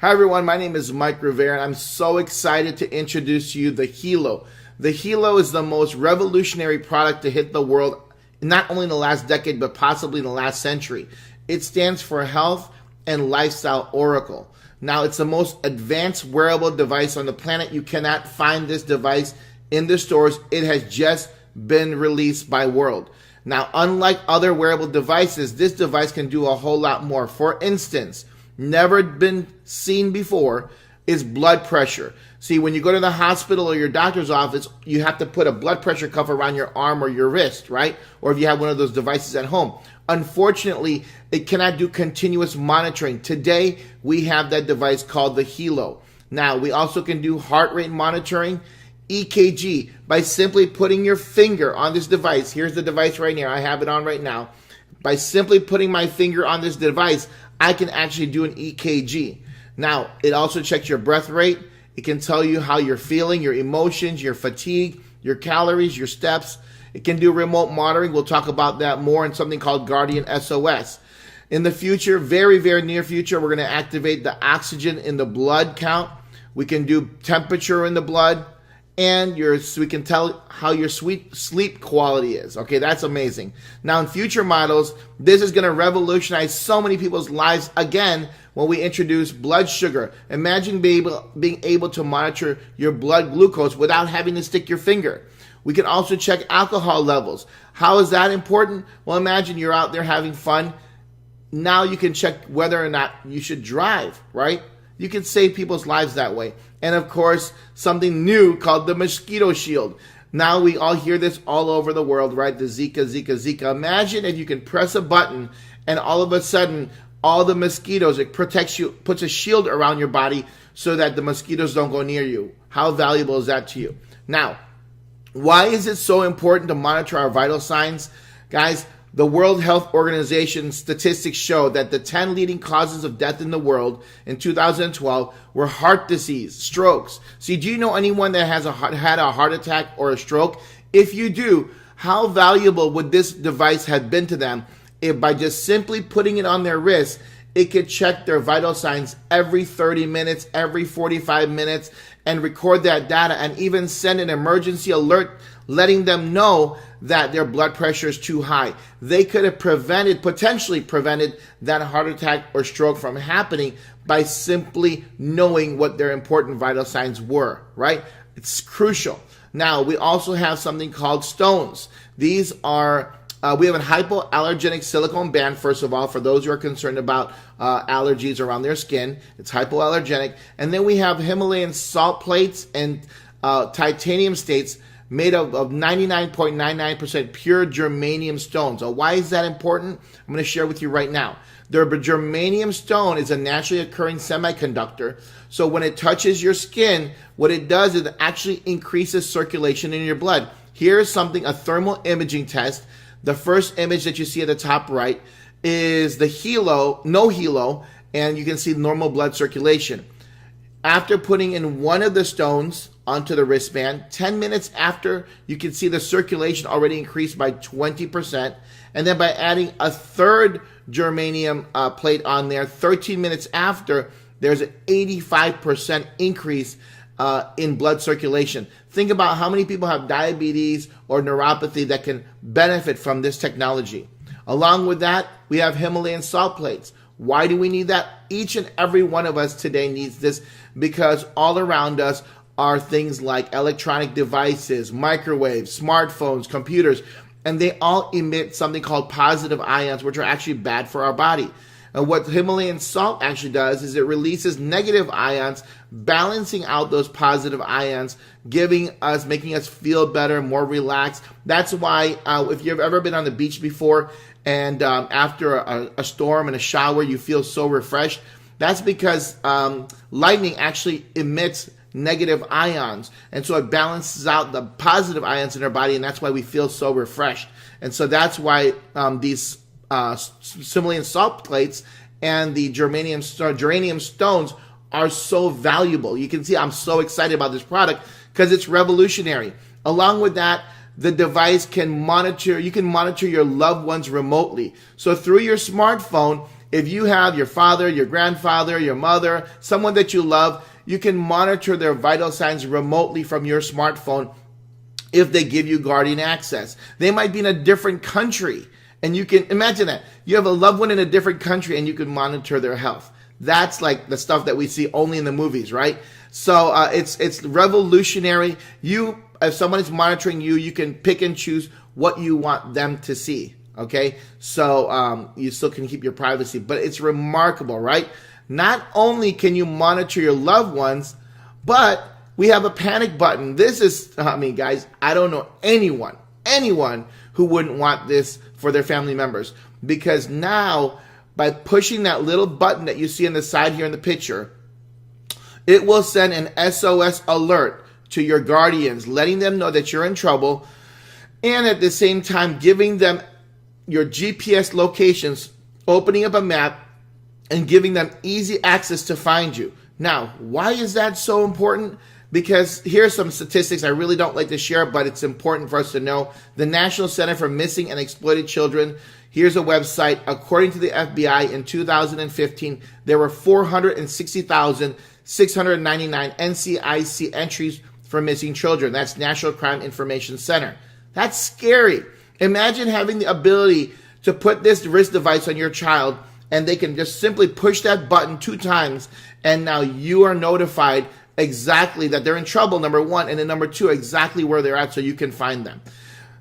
Hi everyone, my name is Mike Rivera and I'm so excited to introduce you the HELO. The HELO is the most revolutionary product to hit the world, not only in the last decade, but possibly in the last century. It stands for Health and Lifestyle Oracle. Now, it's the most advanced wearable device on the planet. You cannot find this device in the stores. It has just been released by World. Now, unlike other wearable devices, this device can do a whole lot more. For instance, never been seen before is blood pressure. See, when you go to the hospital or your doctor's office, you have to put a blood pressure cuff around your arm or your wrist, right? Or if you have one of those devices at home. Unfortunately, it cannot do continuous monitoring. Today, we have that device called the HELO. Now, we also can do heart rate monitoring, EKG, by simply putting your finger on this device. Here's the device right here. I have it on right now. By simply putting my finger on this device, I can actually do an EKG. Now, it also checks your breath rate. It can tell you how you're feeling, your emotions, your fatigue, your calories, your steps. It can do remote monitoring. We'll talk about that more in something called Guardian SOS. In the future, very, very near future, we're going to activate the oxygen in the blood count. We can do temperature in the blood. And we can tell how your sleep quality is. Okay, that's amazing. Now, in future models, this is going to revolutionize so many people's lives again when we introduce blood sugar. Imagine being able to monitor your blood glucose without having to stick your finger. We can also check alcohol levels. How is that important? Well, imagine you're out there having fun. Now you can check whether or not you should drive, right? You can save people's lives that way. And of course, something new called the mosquito shield. Now we all hear this all over the world, right? The Zika. Imagine if you can press a button and all of a sudden, all the mosquitoes, it protects you, puts a shield around your body so that the mosquitoes don't go near you. How valuable is that to you? Now, why is it so important to monitor our vital signs? Guys, the World Health Organization statistics show that the 10 leading causes of death in the world in 2012 were heart disease, strokes. See, do you know anyone that has had a heart attack or a stroke? If you do, how valuable would this device have been to them if by just simply putting it on their wrist, it could check their vital signs every 30 minutes, every 45 minutes, and record that data and even send an emergency alert letting them know that their blood pressure is too high. They could have potentially prevented that heart attack or stroke from happening by simply knowing what their important vital signs were, right? It's crucial. Now, we also have something called stones. These are, we have a hypoallergenic silicone band, first of all, for those who are concerned about allergies around their skin. It's hypoallergenic. And then we have Himalayan salt plates and titanium states made of 99.99% pure germanium stones. So why is that important? I'm going to share with you right now. The germanium stone is a naturally occurring semiconductor. So when it touches your skin, what it does is it actually increases circulation in your blood. Here's a thermal imaging test. The first image that you see at the top right is the HELO, no HELO, and you can see normal blood circulation. After putting in one of the stones onto the wristband, 10 minutes after, you can see the circulation already increased by 20%. And then by adding a third germanium plate on there, 13 minutes after, there's an 85% increase in blood circulation. Think about how many people have diabetes or neuropathy that can benefit from this technology. Along with that, we have Himalayan salt plates. Why do we need that? Each and every one of us today needs this because all around us are things like electronic devices, microwaves, smartphones, computers, and they all emit something called positive ions, which are actually bad for our body. And what Himalayan salt actually does is it releases negative ions, balancing out those positive ions, making us feel better, more relaxed. That's why if you've ever been on the beach before and after a storm and a shower, you feel so refreshed. That's because lightning actually emits negative ions. And so it balances out the positive ions in our body, and that's why we feel so refreshed. And so that's why these Himalayan salt plates and the germanium stones are so valuable. You can see I'm so excited about this product because it's revolutionary. Along with that, the device can monitor your loved ones remotely. So through your smartphone, if you have your father, your grandfather, your mother, someone that you love, you can monitor their vital signs remotely from your smartphone if they give you Guardian access. They might be in a different country, and you can imagine that. You have a loved one in a different country and you can monitor their health. That's like the stuff that we see only in the movies, right? So it's revolutionary. If someone is monitoring you, you can pick and choose what you want them to see, okay? So you still can keep your privacy, but it's remarkable, right? Not only can you monitor your loved ones, but we have a panic button. This is, I mean, guys, I don't know anyone who wouldn't want this for their family members, because now by pushing that little button that you see on the side here in the picture, it will send an SOS alert to your guardians, letting them know that you're in trouble, and at the same time giving them your GPS locations, opening up a map, and giving them easy access to find you. Now, why is that so important? Because here's some statistics I really don't like to share, but it's important for us to know. The National Center for Missing and Exploited Children, here's a website. According to the FBI, in 2015, there were 460,699 NCIC entries for missing children. That's National Crime Information Center. That's scary. Imagine having the ability to put this wrist device on your child, and they can just simply push that button 2 times, and now you are notified exactly that they're in trouble, number 1, and then number 2, exactly where they're at so you can find them.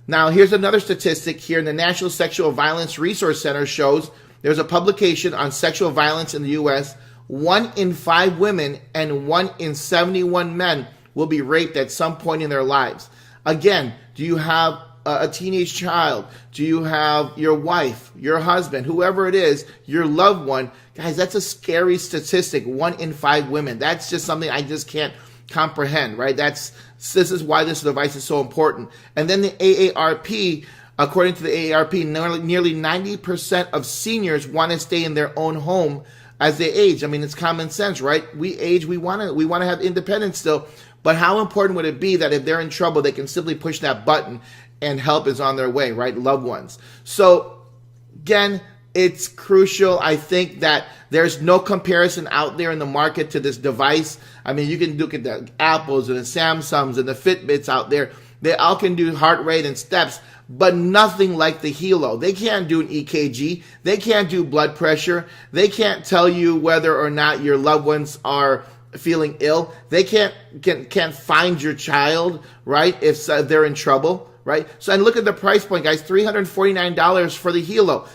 Now, here's another statistic here in the National Sexual Violence Resource Center shows there's a publication on sexual violence in the U.S. 1 in 5 women and 1 in 71 men will be raped at some point in their lives. Again, do you have a teenage child? Do you have your wife, your husband, whoever it is, your loved one? Guys, that's a scary statistic. 1 in 5 women. That's just something I just can't comprehend, right? This is why this device is so important. And then the AARP, according to the AARP, nearly 90% of seniors want to stay in their own home as they age. I mean, it's common sense, right? We age, we want to have independence still. But how important would it be that if they're in trouble, they can simply push that button and help is on their way, right? Loved ones. So again, it's crucial. I think that there's no comparison out there in the market to this device. I mean, you can look at the Apples and the Samsungs and the Fitbits out there. They all can do heart rate and steps, but nothing like the HELO. They can't do an EKG. They can't do blood pressure. They can't tell you whether or not your loved ones are feeling ill. They can't find your child, right, if they're in trouble, right? So, and look at the price point, guys, $349 for the HELO.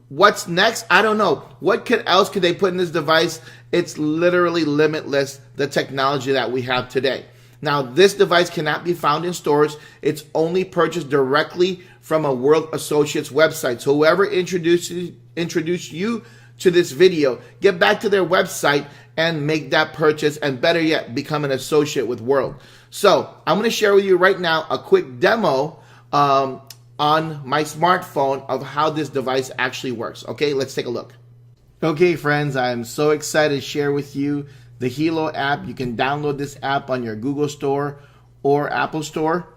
What's next? I don't know. What else could they put in this device? It's literally limitless, the technology that we have today. Now, this device cannot be found in stores. It's only purchased directly from a World Associates website. So whoever introduced you to this video, get back to their website and make that purchase, and better yet, become an associate with World. So I'm going to share with you right now a quick demo on my smartphone of how this device actually works. Okay, let's take a look. Okay, friends, I'm so excited to share with you the HELO app. You can download this app on your Google Store or Apple Store.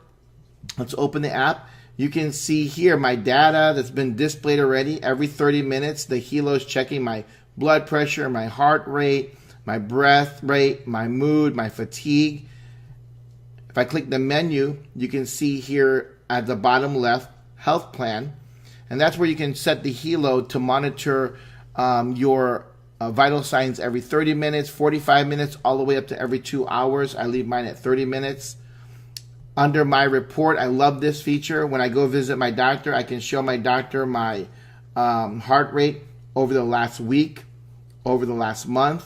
Let's open the app. You can see here my data that's been displayed already. Every 30 minutes, the HELO is checking my blood pressure, my heart rate, my breath rate, my mood, my fatigue. If I click the menu, you can see here at the bottom left, health plan. And that's where you can set the HELO to monitor your vital signs every 30 minutes, 45 minutes, all the way up to every 2 hours. I leave mine at 30 minutes. Under my report, I love this feature. When I go visit my doctor, I can show my doctor my heart rate over the last week, over the last month,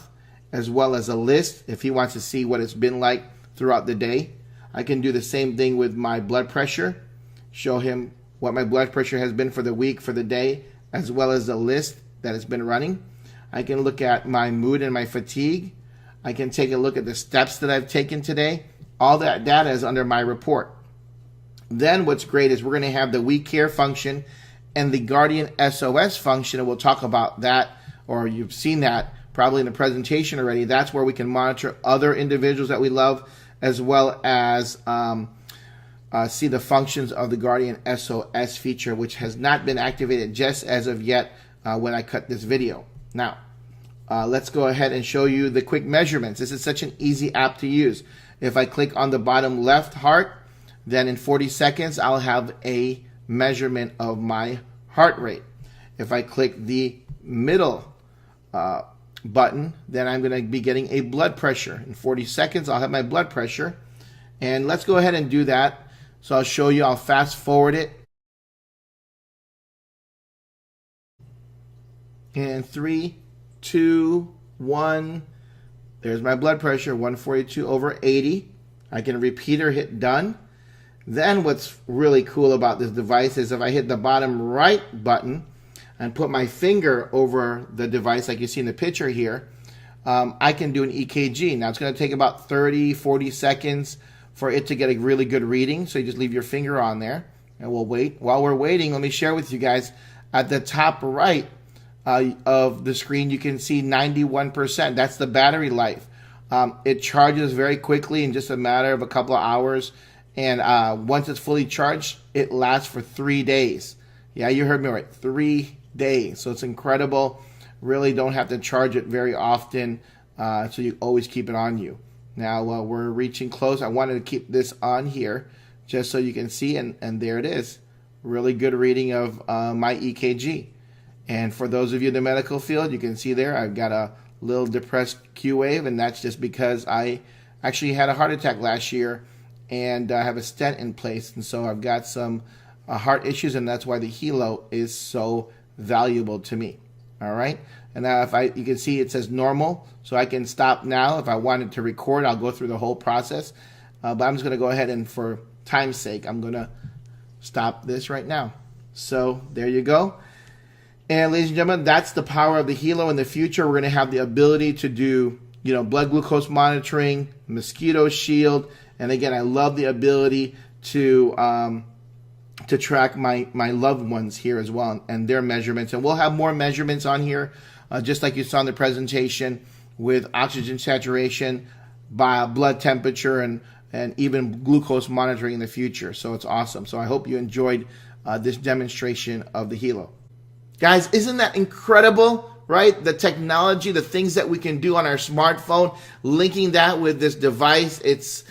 as well as a list if he wants to see what it's been like throughout the day. I can do the same thing with my blood pressure, show him what my blood pressure has been for the week, for the day, as well as the list that has been running. I can look at my mood and my fatigue. I can take a look at the steps that I've taken today. All that data is under my report. Then what's great is we're going to have the We Care function and the Guardian SOS function, and we'll talk about that, or you've seen that probably in the presentation already. That's where we can monitor other individuals that we love, as well as see the functions of the Guardian SOS feature, which has not been activated just as of yet when I cut this video. Now, let's go ahead and show you the quick measurements. This is such an easy app to use. If I click on the bottom left heart, then in 40 seconds, I'll have a measurement of my heart rate. If I click the middle button, then I'm going to be getting a blood pressure. In 40 seconds, I'll have my blood pressure. And let's go ahead and do that. So I'll show you, I'll fast forward it. And 3, 2, 1. There's my blood pressure, 142/80. I can repeat or hit done. Then what's really cool about this device is if I hit the bottom right button and put my finger over the device like you see in the picture here, I can do an EKG. Now it's going to take about 30, 40 seconds for it to get a really good reading. So you just leave your finger on there and we'll wait. While we're waiting, let me share with you guys at the top right of the screen, you can see 91%. That's the battery life. It charges very quickly in just a matter of a couple of hours. And once it's fully charged, it lasts for 3 days. Yeah, you heard me right. 3 days. So it's incredible. Really don't have to charge it very often. So you always keep it on you. Now we're reaching close. I wanted to keep this on here just so you can see. And there it is. Really good reading of my EKG. And for those of you in the medical field, you can see there I've got a little depressed Q wave, and that's just because I actually had a heart attack last year and I have a stent in place, and so I've got some heart issues, and that's why the HELO is so valuable to me. All right, and now you can see it says normal, so I can stop now. If I wanted to record, I'll go through the whole process, but I'm just going to go ahead and for time's sake, I'm going to stop this right now. So there you go. And ladies and gentlemen, that's the power of the HELO. In the future, we're going to have the ability to do, blood glucose monitoring, mosquito shield, and again, I love the ability to track my loved ones here as well and their measurements. And we'll have more measurements on here, just like you saw in the presentation, with oxygen saturation, by blood temperature, and even glucose monitoring in the future. So it's awesome. So I hope you enjoyed this demonstration of the HELO. Guys, isn't that incredible, right? The technology, the things that we can do on our smartphone, linking that with this device, it's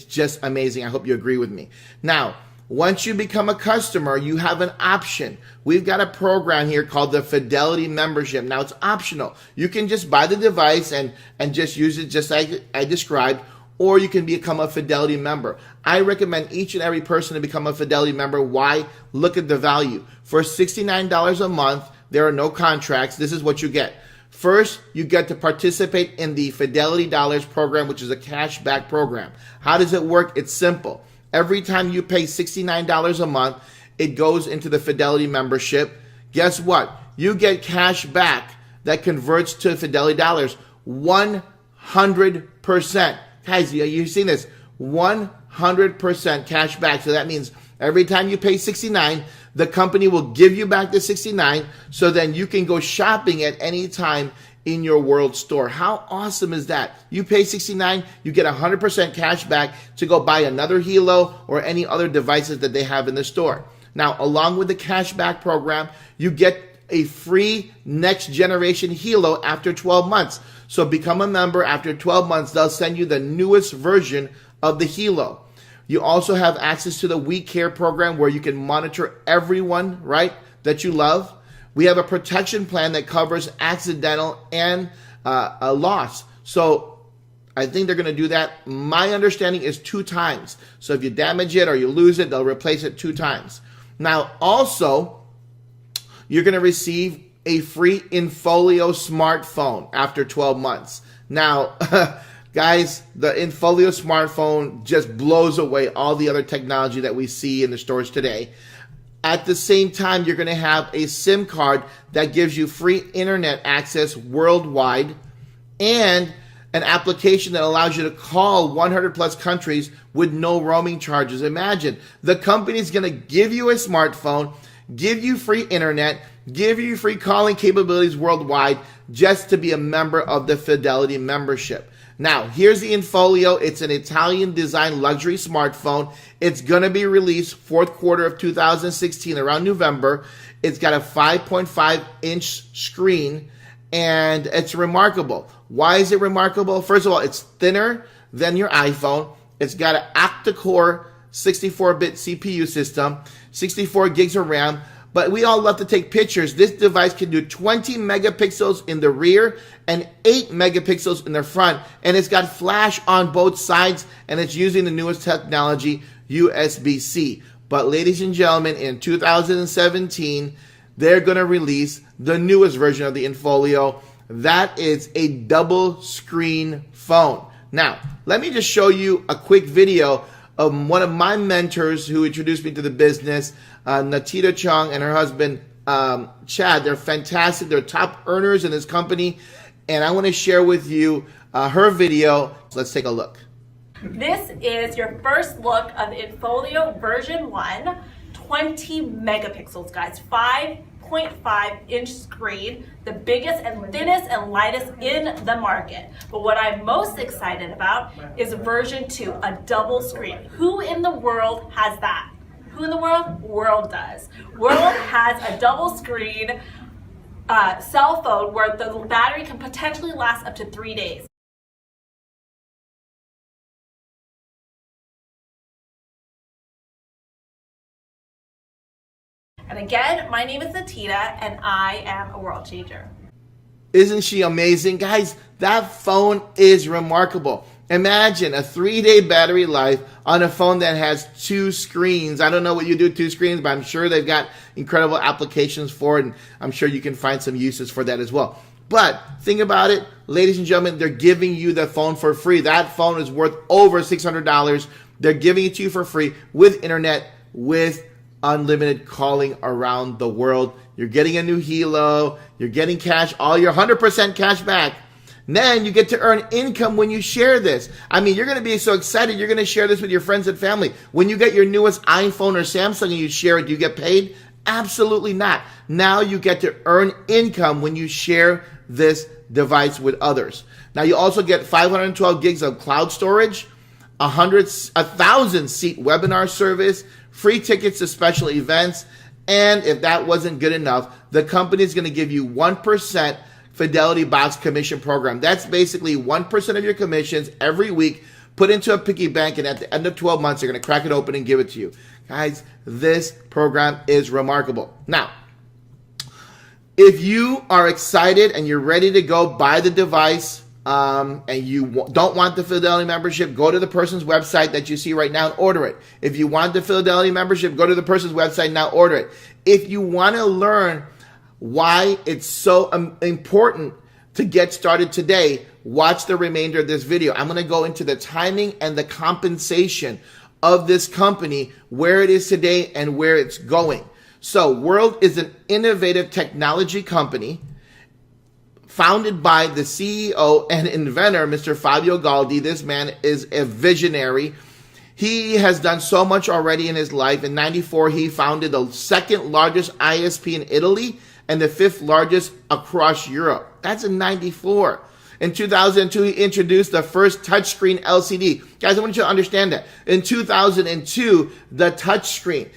just amazing. I hope you agree with me. Now, once you become a customer, you have an option. We've got a program here called the Fidelity Membership. Now, it's optional. You can just buy the device and just use it just like I described, or you can become a Fidelity member. I recommend each and every person to become a Fidelity member. Why? Look at the value. For $69 a month, there are no contracts. This is what you get. First, you get to participate in the Fidelity Dollars program, which is a cash back program. How does it work? It's simple. Every time you pay $69 a month, it goes into the Fidelity membership. Guess what? You get cash back that converts to Fidelity Dollars 100%. Guys, you've seen this, 100% cash back. So that means every time you pay $69, the company will give you back the $69, so then you can go shopping at any time in your world store. How awesome is that? You pay $69, you get 100% cash back to go buy another HELO or any other devices that they have in the store. Now, along with the cash back program, you get a free next generation HELO after 12 months. So become a member. After 12 months, they'll send you the newest version of the HELO. You also have access to the We Care program, where you can monitor everyone, right, that you love. We have a protection plan that covers accidental and a loss. So I think they're going to do that. My understanding is 2 times. So if you damage it or you lose it, they'll replace it 2 times. Now, also, you're going to receive a free InFolio smartphone after 12 months. Now, guys, the InFolio smartphone just blows away all the other technology that we see in the stores today. At the same time, you're going to have a SIM card that gives you free internet access worldwide, and an application that allows you to call 100 plus countries with no roaming charges. Imagine, the company's going to give you a smartphone, give you free internet, give you free calling capabilities worldwide, just to be a member of the Fidelity membership. Now, here's the InFolio. It's an Italian design luxury smartphone. It's going to be released fourth quarter of 2016, around November. It's got a 5.5-inch screen, and it's remarkable. Why is it remarkable? First of all, it's thinner than your iPhone. It's got an octa-core 64-bit CPU system, 64 gigs of RAM. But we all love to take pictures. This device can do 20 megapixels in the rear and 8 megapixels in the front. And it's got flash on both sides, and it's using the newest technology, USB-C. But ladies and gentlemen, in 2017, they're going to release the newest version of the InFolio. That is a double screen phone. Now, let me just show you a quick video of one of my mentors who introduced me to the business, Natita Chung and her husband, Chad. They're fantastic. They're top earners in this company. And I want to share with you her video. So let's take a look. This is your first look of the InFolio version 1, 20 megapixels, guys, 5.5-inch screen, the biggest and thinnest and lightest in the market. But what I'm most excited about is version 2, a double screen. Who in the world has that? Who in the world? World does. World has a double screen cell phone where the battery can potentially last up to 3 days. And again, my name is Natita, and I am a world changer. Isn't she amazing? Guys, that phone is remarkable. Imagine a 3-day battery life on a phone that has 2 screens. I don't know what you do with 2 screens, but I'm sure they've got incredible applications for it, and I'm sure you can find some uses for that as well. But think about it, ladies and gentlemen, they're giving you the phone for free. That phone is worth over $600. They're giving it to you for free with internet, with unlimited calling around the world. You're getting a new HELO. You're getting cash, all your 100% cash back. Then you get to earn income when you share this. I mean, you're going to be so excited. You're going to share this with your friends and family. When you get your newest iPhone or Samsung and you share it, do you get paid? Absolutely not. Now you get to earn income when you share this device with others. Now you also get 512 gigs of cloud storage, 1,000 seat webinar service, free tickets to special events, and if that wasn't good enough, the company is going to give you 1% Fidelity Box commission program. That's basically 1% of your commissions every week put into a piggy bank, and at the end of 12 months, they're going to crack it open and give it to you. Guys, this program is remarkable. Now, if you are excited and you're ready to go buy the device, and you don't want the Fidelity membership, go to the person's website that you see right now and order it. If you want the Fidelity membership, go to the person's website now, order it. If you want to learn why it's so important to get started today, watch the remainder of this video. I'm going to go into the timing and the compensation of this company, where it is today and where it's going. So World is an innovative technology company founded by the CEO and inventor, Mr. Fabio Galdi. This man is a visionary. He has done so much already in his life. In '94, he founded the second largest ISP in Italy and the 5th largest across Europe. That's in '94. In 2002, he introduced the first touchscreen LCD. Guys, I want you to understand that. In 2002, the touchscreen.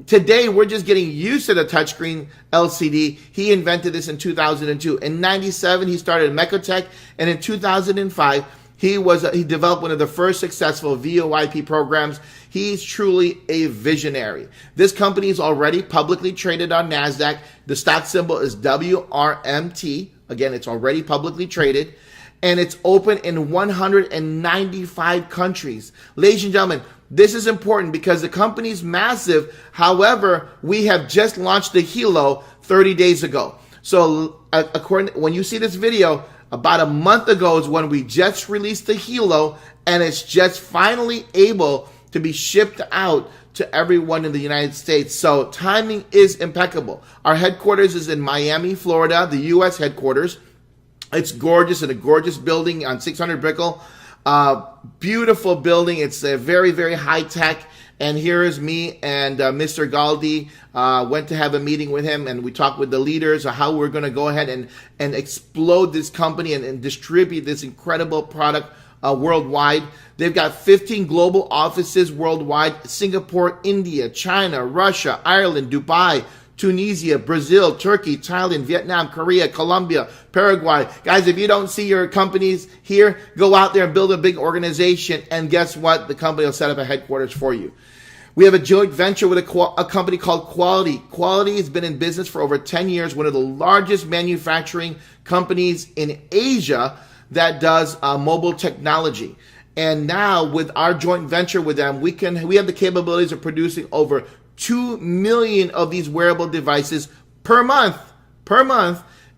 Today, we're just getting used to the touchscreen LCD. He invented this in 2002. In '97, he started Mecotech, and in 2005, he developed one of the first successful VoIP programs. He's truly a visionary. This company is already publicly traded on NASDAQ. The stock symbol is WRMT. Again, it's already publicly traded, and it's open in 195 countries. Ladies and gentlemen, this is important because the company is massive. However, we have just launched the HELO 30 days ago. So when you see this video, about a month ago is when we just released the HELO, and it's just finally able to be shipped out to everyone in the United States. So timing is impeccable. Our headquarters is in Miami, Florida, the U.S. headquarters. It's gorgeous, in a gorgeous building on 600 Brickell. Beautiful building. It's a very, very high tech. And here is me and Mr. Galdi. Went to have a meeting with him, and we talked with the leaders of how we're going to go ahead and explode this company and distribute this incredible product worldwide. They've got 15 global offices worldwide: Singapore, India, China, Russia, Ireland, Dubai, Tunisia, Brazil, Turkey, Thailand, Vietnam, Korea, Colombia, Paraguay. Guys, if you don't see your companies here, go out there and build a big organization, and guess what? The company will set up a headquarters for you. We have a joint venture with a company called Quality. Quality has been in business for over 10 years, one of the largest manufacturing companies in Asia that does mobile technology. And now with our joint venture with them, we have the capabilities of producing over 2 million of these wearable devices per month,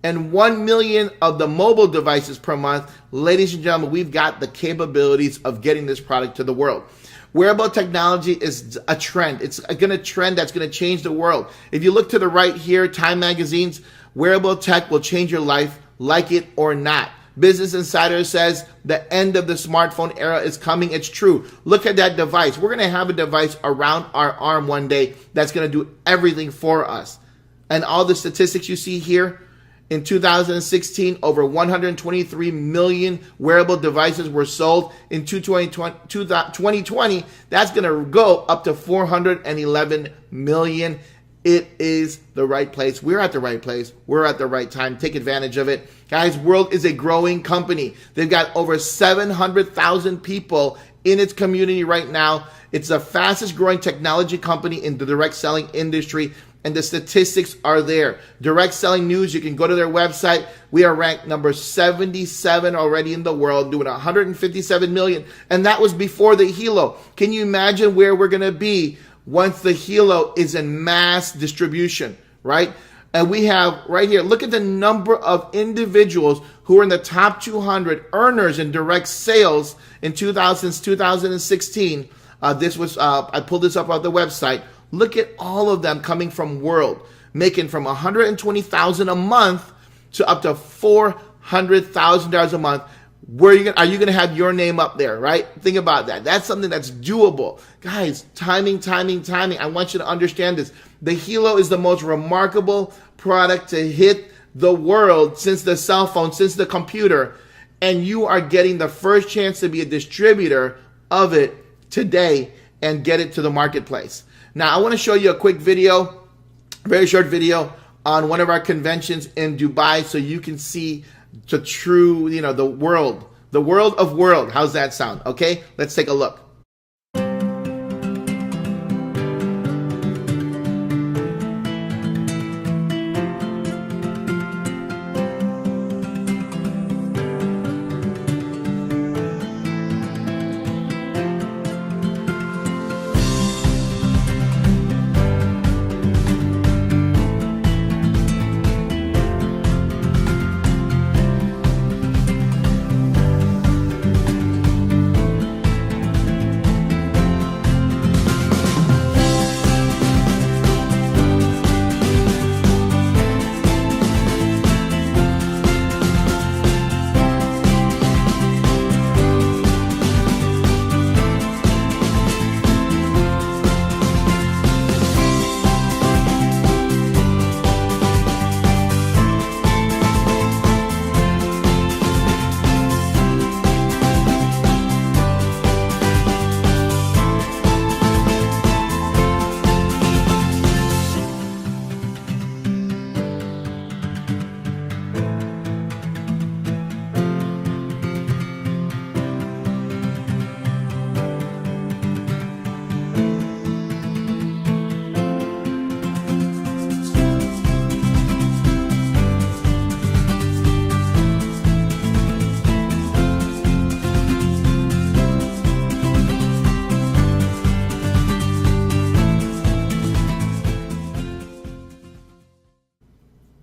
and 1 million of the mobile devices per month. Ladies and gentlemen, we've got the capabilities of getting this product to the world. Wearable technology is a trend. It's going to trend that's going to change the world. If you look to the right here, Time Magazine's wearable tech will change your life, like it or not. Business Insider says the end of the smartphone era is coming. It's true. Look at that device. We're going to have a device around our arm one day that's going to do everything for us. And all the statistics you see here, in 2016, over 123 million wearable devices were sold. In 2020, that's going to go up to 411 million. It is the right place. We're at the right place. We're at the right time. Take advantage of it. Guys, World is a growing company. They've got over 700,000 people in its community right now. It's the fastest growing technology company in the direct selling industry. And the statistics are there. Direct Selling News, you can go to their website. We are ranked number 77 already in the world, doing 157 million. And that was before the HELO. Can you imagine where we're going to be once the HELO is in mass distribution, right? And we have right here, look at the number of individuals who are in the top 200 earners in direct sales in 2016. I pulled this up on the website. Look at all of them coming from World, making from $120,000 a month to up to $400,000 a month. Are you going to have your name up there, right? Think about that. That's something that's doable. Guys, timing. I want you to understand this. The HELO is the most remarkable product to hit the world since the cell phone, since the computer. And you are getting the first chance to be a distributor of it today and get it to the marketplace. Now, I want to show you a quick video, a very short video on one of our conventions in Dubai so you can see the true, the world of world. How's that sound? Okay, let's take a look.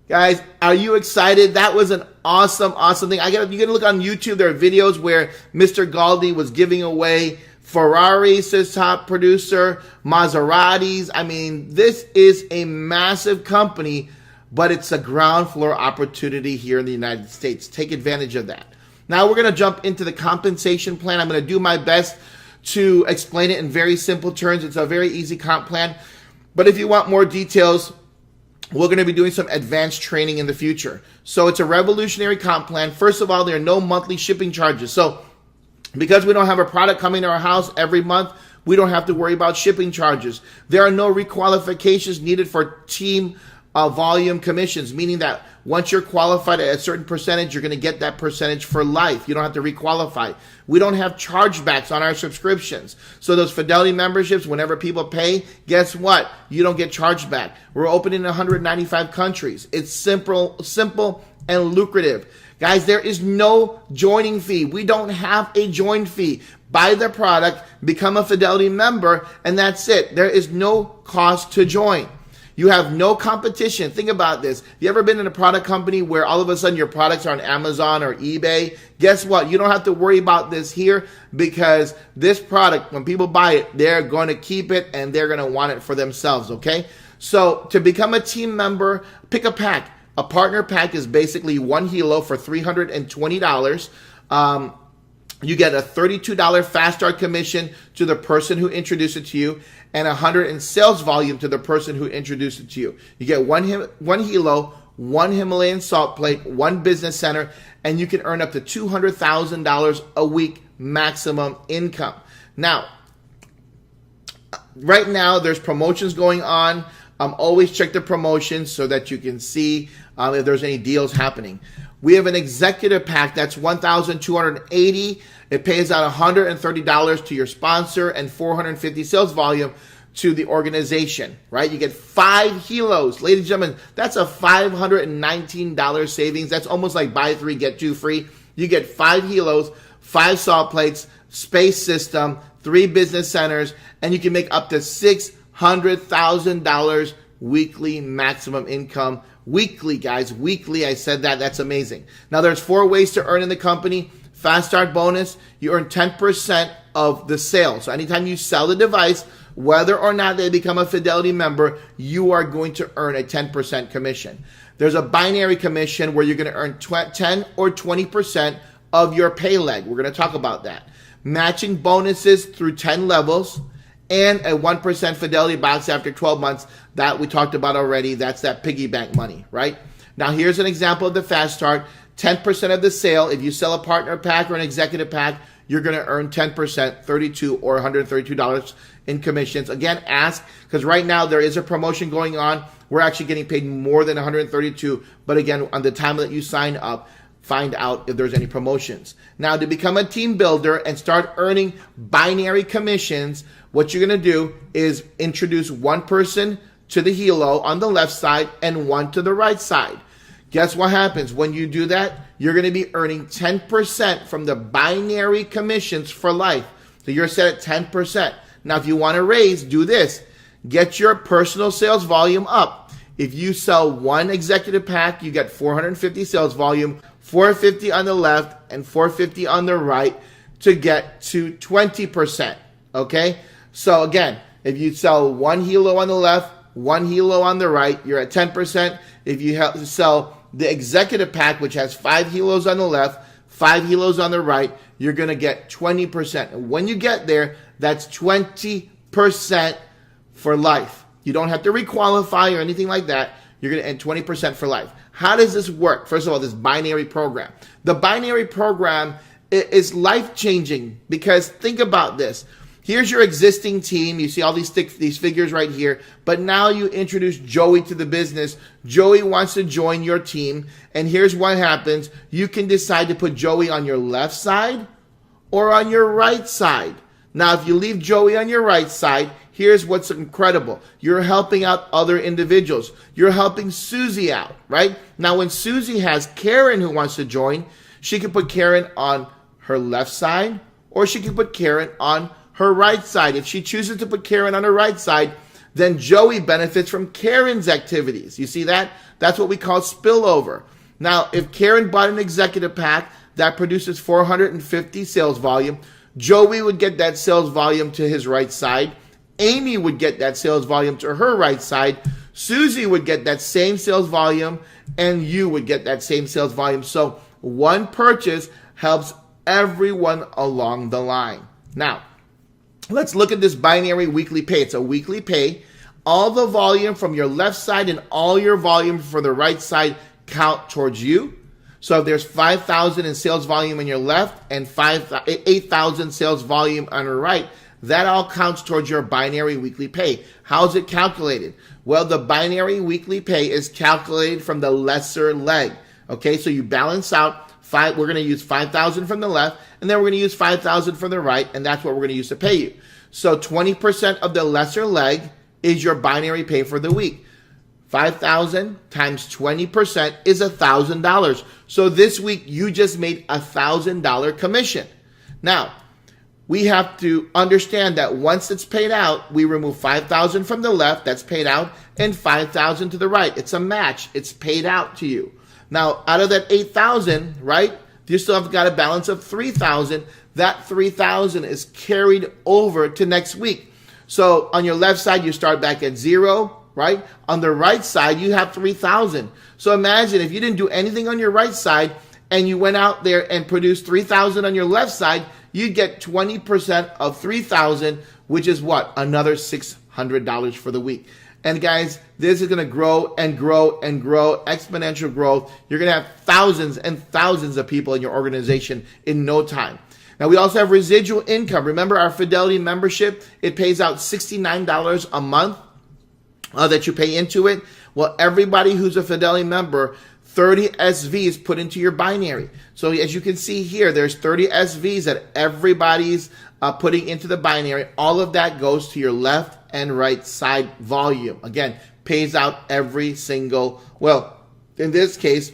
Guys, are you excited? That was an awesome thing. You got to look on YouTube. There are videos where Mr. Galdi was giving away Ferraris to his top producer, Maseratis. I mean, this is a massive company, but it's a ground floor opportunity here in the United States. Take advantage of that. Now we're going to jump into the compensation plan. I'm going to do my best to explain it in very simple terms. It's a very easy comp plan. But if you want more details, we're going to be doing some advanced training in the future. So it's a revolutionary comp plan. First of all, there are no monthly shipping charges. So Because we don't have a product coming to our house every month, we don't have to worry about shipping charges. There are no requalifications needed for team volume commissions, meaning that once you're qualified at a certain percentage, you're going to get that percentage for life. You don't have to requalify. We don't have chargebacks on our subscriptions. So those Fidelity memberships, whenever people pay, guess what? You don't get charged back. We're open in 195 countries. It's simple and lucrative. Guys, there is no joining fee. We don't have a join fee. Buy the product, become a Fidelity member, and that's it. There is no cost to join. You have no competition. Think about this. You ever been in a product company where all of a sudden your products are on Amazon or eBay? Guess what? You don't have to worry about this here, because this product, when people buy it, they're going to keep it and they're going to want it for themselves, okay? So to become a team member, pick a pack. A partner pack is basically one HELO for $320. You get a $32 fast start commission to the person who introduced it to you, and $100 in sales volume to the person who introduced it to you. You get one HELO, one Himalayan salt plate, one business center, and you can earn up to $200,000 a week maximum income. Now, right now there's promotions going on. Always check the promotions so that you can see if there's any deals happening. We have an executive pack that's $1,280. It pays out $130 to your sponsor and $450 sales volume to the organization, right? You get 5 HELOs. Ladies and gentlemen, that's a $519 savings. That's almost like buy 3, get 2 free. You get 5 HELOs, 5 salt plates, space system, 3 business centers, and you can make up to $600,000 weekly maximum income. Weekly, guys, weekly. I said that. That's amazing. Now, there's 4 ways to earn in the company. Fast start bonus, you earn 10% of the sale. So anytime you sell the device, whether or not they become a Fidelity member, you are going to earn a 10% commission. There's a binary commission where you're going to earn 10 or 20% of your pay leg. We're going to talk about that. Matching bonuses through 10 levels, and a 1% Fidelity box after 12 months that we talked about already. That's that piggy bank money, right? Now, here's an example of the fast start. 10% of the sale. If you sell a partner pack or an executive pack, you're going to earn 10%, $32 or $132 in commissions. Again, ask, because right now there is a promotion going on. We're actually getting paid more than $132. But again, on the time that you sign up, find out if there's any promotions. Now, to become a team builder and start earning binary commissions, what you're going to do is introduce one person to the HELO on the left side and one to the right side. Guess what happens when you do that? You're going to be earning 10% from the binary commissions for life. So you're set at 10%. Now, if you want to raise, do this. Get your personal sales volume up. If you sell one executive pack, you get 450 sales volume, 450 on the left and 450 on the right to get to 20%. Okay? So again, if you sell one HELO on the left, one HELO on the right, you're at 10%. If you sell the executive pack, which has 5 HELOs on the left, 5 HELOs on the right, you're going to get 20%. And when you get there, that's 20% for life. You don't have to requalify or anything like that. You're going to earn 20% for life. How does this work? First of all, this binary program. The binary program is life-changing, because think about this. Here's your existing team. You see all these figures right here. But now you introduce Joey to the business. Joey wants to join your team. And here's what happens. You can decide to put Joey on your left side or on your right side. Now, if you leave Joey on your right side, here's what's incredible. You're helping out other individuals. You're helping Susie out, right? Now, when Susie has Karen who wants to join, she can put Karen on her left side, or she can put Karen on her right side. If she chooses to put Karen on her right side, then Joey benefits from Karen's activities. You see that? That's what we call spillover. Now, if Karen bought an executive pack that produces 450 sales volume, Joey would get that sales volume to his right side. Amy would get that sales volume to her right side. Susie would get that same sales volume, and you would get that same sales volume. So one purchase helps everyone along the line. Now, let's look at this binary weekly pay. It's a weekly pay. All the volume from your left side and all your volume for the right side count towards you. So if there's 5,000 in sales volume on your left and 8,000 sales volume on your right, that all counts towards your binary weekly pay. How is it calculated? Well, the binary weekly pay is calculated from the lesser leg. Okay, so you balance out we're going to use 5,000 from the left, and then we're going to use 5,000 from the right, and that's what we're going to use to pay you. So 20% of the lesser leg is your binary pay for the week. 5,000 times 20% is $1,000. So this week you just made $1,000 commission. Now, we have to understand that once it's paid out, we remove 5,000 from the left, that's paid out, and 5,000 to the right. It's a match. It's paid out to you. Now, out of that 8,000, right, you still have got a balance of 3,000. That 3,000 is carried over to next week. So on your left side, you start back at 0, right? On the right side, you have 3,000. So imagine if you didn't do anything on your right side and you went out there and produced 3,000 on your left side, you'd get 20% of 3,000, which is what? Another $600 for the week. And guys, this is going to grow and grow and grow, exponential growth. You're going to have thousands and thousands of people in your organization in no time. Now, we also have residual income. Remember our Fidelity membership? It pays out $69 a month that you pay into it. Well, everybody who's a Fidelity member, 30 SVs put into your binary. So as you can see here, there's 30 SVs that everybody's putting into the binary. All of that goes to your left and right side volume. Again, pays out every single, well, in this case,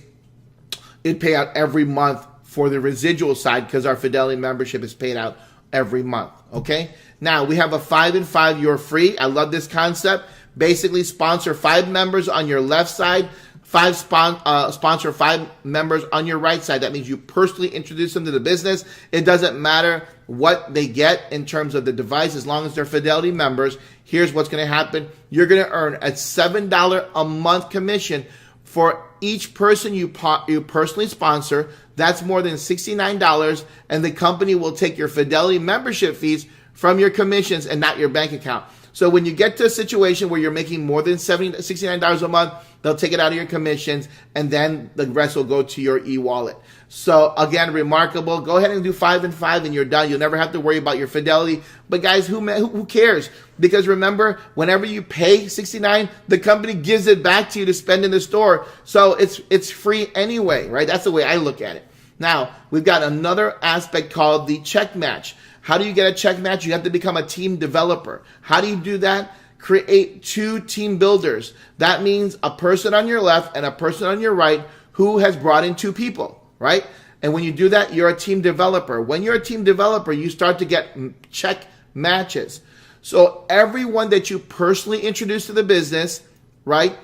it pay out every month for the residual side because our Fidelity membership is paid out every month. Okay. Now we have a 5 and 5. You're free. I love this concept. Basically, sponsor 5 members on your left side. Sponsor 5 members on your right side. That means you personally introduce them to the business. It doesn't matter what they get in terms of the device as long as they're Fidelity members. Here's what's going to happen. You're going to earn a $7 a month commission for each person you personally sponsor. That's more than $69, and the company will take your Fidelity membership fees from your commissions and not your bank account. So when you get to a situation where you're making more than $69 a month, they'll take it out of your commissions, and then the rest will go to your e-wallet. So again, remarkable. Go ahead and do 5 and 5 and you're done. You'll never have to worry about your Fidelity. But guys, who cares? Because remember, whenever you pay $69, the company gives it back to you to spend in the store. So it's free anyway, right? That's the way I look at it. Now, we've got another aspect called the check match. How do you get a check match? You have to become a team developer. How do you do that? Create 2 team builders. That means a person on your left and a person on your right who has brought in 2 people, right? And when you do that, you're a team developer. When you're a team developer, you start to get check matches. So everyone that you personally introduce to the business, right,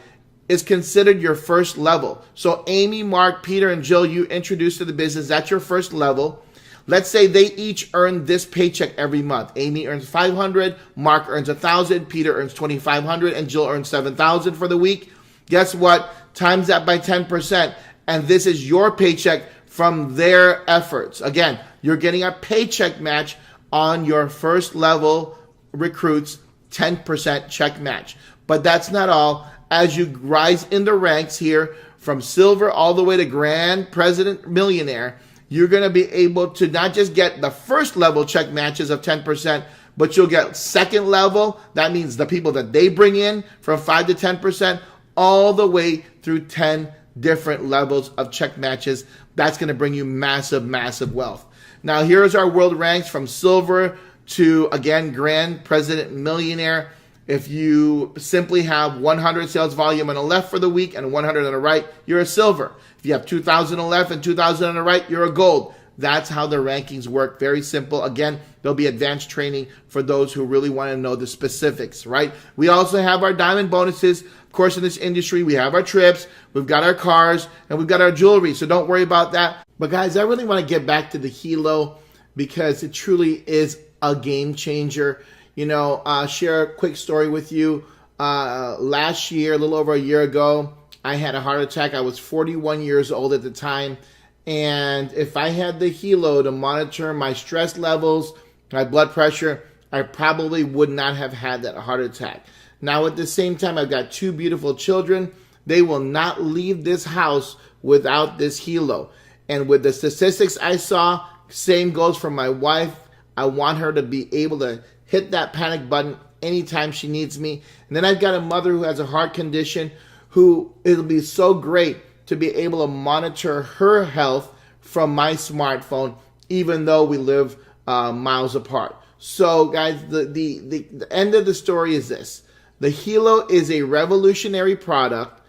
is considered your first level. So Amy, Mark, Peter, and Jill, you introduce to the business. That's your first level. Let's say they each earn this paycheck every month. Amy earns $500, Mark earns $1,000, Peter earns $2,500, and Jill earns $7,000 for the week. Guess what? Times that by 10%, and this is your paycheck from their efforts. Again, you're getting a paycheck match on your first level recruits, 10% check match. But that's not all. As you rise in the ranks here from silver all the way to grand president millionaire, you're going to be able to not just get the first level check matches of 10%, but you'll get second level. That means the people that they bring in from 5 to 10%, all the way through 10 different levels of check matches. That's going to bring you massive, massive wealth. Now, here's our world ranks from silver to, again, grand president millionaire. If you simply have 100 sales volume on the left for the week and 100 on the right, you're a silver. If you have 2,000 on the left and 2,000 on the right, you're a gold. That's how the rankings work. Very simple. Again, there'll be advanced training for those who really want to know the specifics, right? We also have our diamond bonuses. Of course, in this industry, we have our trips, we've got our cars, and we've got our jewelry. So don't worry about that. But guys, I really want to get back to the HELO because it truly is a game changer. You know, share a quick story with you. Last year, a little over a year ago, I had a heart attack. I was 41 years old at the time. And if I had the HELO to monitor my stress levels, my blood pressure, I probably would not have had that heart attack. Now, at the same time, I've got 2 beautiful children they will not leave this house without this HELO. And with the statistics I saw, same goes for my wife. I want her to be able to hit that panic button anytime she needs me. And then I've got a mother who has a heart condition who it'll be so great to be able to monitor her health from my smartphone, even though we live miles apart. So guys, the end of the story is this. The HELO is a revolutionary product.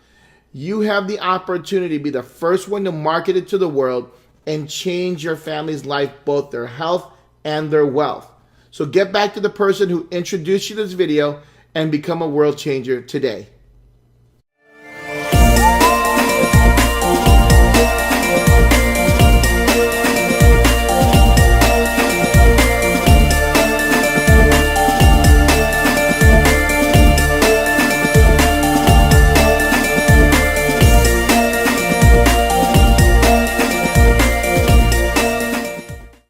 You have the opportunity to be the first one to market it to the world and change your family's life, both their health and their wealth. So get back to the person who introduced you to this video and become a world changer today.